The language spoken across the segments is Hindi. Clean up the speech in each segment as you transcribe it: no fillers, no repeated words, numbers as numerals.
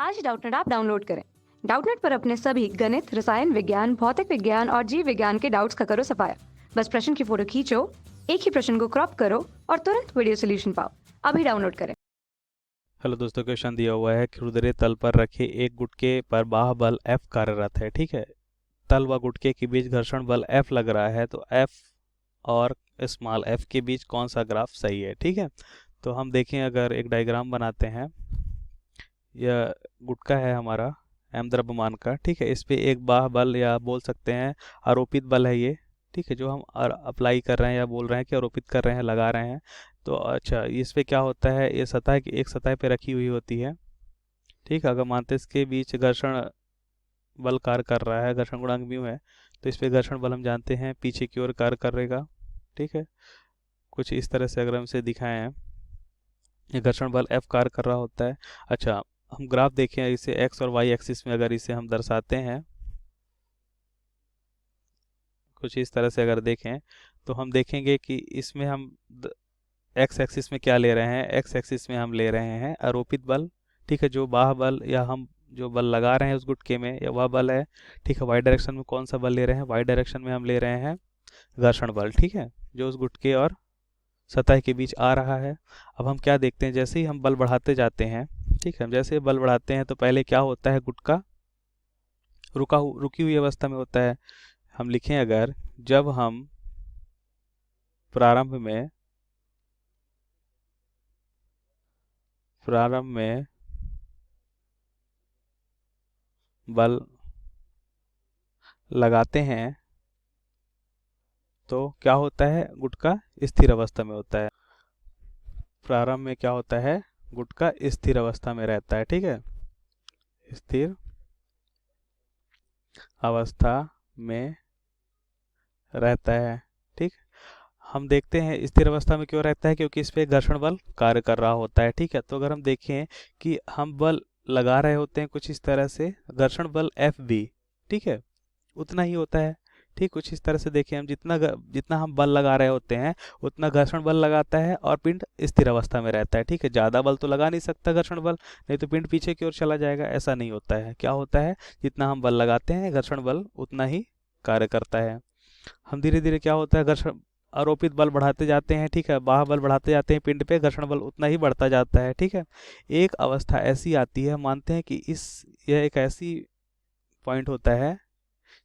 आज ही डाउटनेट ऐप डाउनलोड करें। डाउटनेट पर अपने सभी गणित, रसायन विज्ञान, भौतिक विज्ञान और जीव विज्ञान के डाउट्स का करो सफाया। बस प्रश्न की फोटो खींचो, एक ही प्रश्न को क्रॉप करो और तुरंत वीडियो सोल्यूशन पाओ। अभी डाउनलोड करें। हेलो दोस्तों, क्वेश्चन दिया हुआ है कि रुधिर तल पर रखे एक गुटके पर बाह्य बल F कार्यरत है। ठीक है, तल व गुटके के बीच घर्षण बल F लग रहा है, तो F और स्मॉल f के बीच कौन सा ग्राफ सही है। ठीक है, तो हम देखें, अगर एक डायग्राम बनाते हैं, यह गुटका है हमारा m द्रव्यमान का। ठीक है, इस पे एक बाह्य बल या बोल सकते हैं आरोपित बल है ये। ठीक है, जो हम अप्लाई कर रहे हैं या बोल रहे हैं कि आरोपित कर रहे हैं, लगा रहे हैं। तो अच्छा, इस पे क्या होता है, ये सतह की एक सतह पे रखी हुई होती है। ठीक है, अगर मानते हैं इसके बीच घर्षण बल कार्य कर रहा है, घर्षण गुणांक म्यू है, तो इस पे घर्षण बल हम जानते हैं पीछे की ओर कार्य करेगा। ठीक है, कुछ इस तरह से अगर हम इसे दिखाएं हैं, ये घर्षण बल F कार्य कर रहा होता है। अच्छा, हम ग्राफ देखें, इसे x और y एक्सिस में अगर इसे हम दर्शाते हैं, कुछ इस तरह से अगर देखें, तो हम देखेंगे कि इसमें हम x एक्सिस में क्या ले रहे हैं, x एक्सिस में हम ले रहे हैं आरोपित बल। ठीक है, जो बाह्य बल या हम जो बल लगा रहे हैं उस गुटके में, या वह बल है। ठीक है, y डायरेक्शन में कौन सा बल ले रहे हैं, y डायरेक्शन में हम ले रहे हैं घर्षण बल। ठीक है, जो उस गुटके और सतह के बीच आ रहा है। अब हम क्या देखते हैं, जैसे ही हम बल बढ़ाते जाते हैं, ठीक है, जैसे बल बढ़ाते हैं तो पहले क्या होता है, गुटका रुकी हुई अवस्था में होता है। हम लिखें, अगर जब हम प्रारंभ में बल लगाते हैं तो क्या होता है, गुटका स्थिर अवस्था में होता है। प्रारंभ में क्या होता है, गुटका स्थिर अवस्था में रहता है। ठीक है, स्थिर अवस्था में रहता है। ठीक, हम देखते हैं स्थिर अवस्था में क्यों रहता है, क्योंकि इस पे घर्षण बल कार्य कर रहा होता है। ठीक है, तो अगर हम देखें कि हम बल लगा रहे होते हैं कुछ इस तरह से, घर्षण बल F भी, ठीक है, उतना ही होता है। ठीक, कुछ इस तरह से देखिए, हम जितना हम बल लगा रहे होते हैं उतना घर्षण बल लगाता है और पिंड स्थिर अवस्था में रहता है। ठीक है, ज़्यादा बल तो लगा नहीं सकता घर्षण बल, नहीं तो पिंड पीछे की ओर चला जाएगा। ऐसा नहीं होता है, क्या होता है, जितना हम बल लगाते हैं घर्षण बल उतना ही कार्य करता है। हम धीरे धीरे क्या होता है, घर्षण आरोपित बल बढ़ाते जाते हैं। ठीक है, बाह्य बल बढ़ाते जाते हैं पिंड पे, घर्षण बल उतना ही बढ़ता जाता है। ठीक है, एक अवस्था ऐसी आती है, हम मानते हैं कि यह एक ऐसी पॉइंट होता है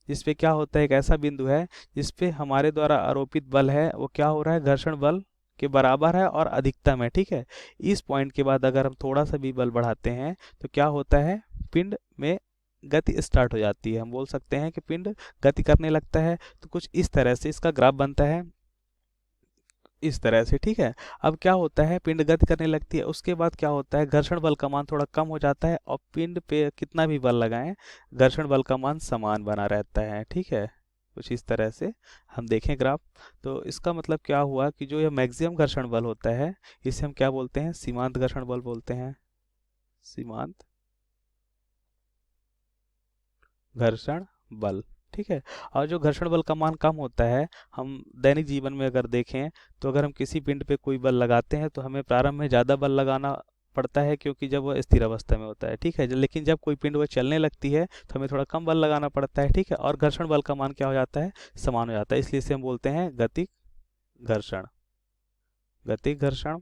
जिसपे क्या होता है, एक ऐसा बिंदु है जिसपे हमारे द्वारा आरोपित बल है वो क्या हो रहा है, घर्षण बल के बराबर है और अधिकतम है। ठीक है, इस पॉइंट के बाद अगर हम थोड़ा सा भी बल बढ़ाते हैं तो क्या होता है, पिंड में गति स्टार्ट हो जाती है। हम बोल सकते हैं कि पिंड गति करने लगता है। तो कुछ इस तरह से इसका ग्राफ बनता है, इस तरह से। ठीक है, अब क्या होता है, पिंड गति करने लगती है, उसके बाद क्या होता है, घर्षण बल का मान थोड़ा कम हो जाता है और पिंड पे कितना भी बल लगाएं घर्षण बल का मान समान बना रहता है। ठीक है, कुछ इस तरह से हम देखें ग्राफ, तो इसका मतलब क्या हुआ कि जो यह मैक्सिमम घर्षण बल होता है इसे हम क्या बोलते हैं, सीमांत घर्षण बल बोलते हैं। सीमांत घर्षण बल। ठीक है, और जो घर्षण बल का मान कम होता है, हम दैनिक जीवन में अगर देखें तो अगर हम किसी पिंड पे कोई बल लगाते हैं तो हमें प्रारंभ में ज़्यादा बल लगाना पड़ता है, क्योंकि जब वह स्थिर अवस्था में होता है। ठीक है, लेकिन जब कोई पिंड वह चलने लगती है तो हमें थोड़ा कम बल लगाना पड़ता है। ठीक है, और घर्षण बल का मान क्या हो जाता है, समान हो जाता है, इसलिए इसे हम बोलते हैं गतिक घर्षण। गतिक घर्षण।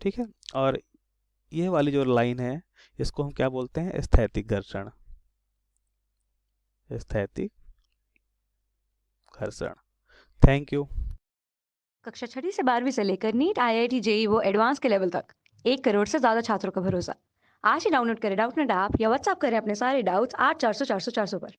ठीक है, और ये वाली जो लाइन है इसको हम क्या बोलते हैं, स्थैतिक घर्षण। स्थैतिक घर्षण। Thank you. कक्षा 6ठी से 12वीं से लेकर नीट, IIT, JEE वो एडवांस के लेवल तक 1 करोड़ से ज्यादा छात्रों का भरोसा। आज ही डाउनलोड करें डाउटनेट ऐप या व्हाट्सएप करें अपने सारे डाउट्स 8400 400 400 पर।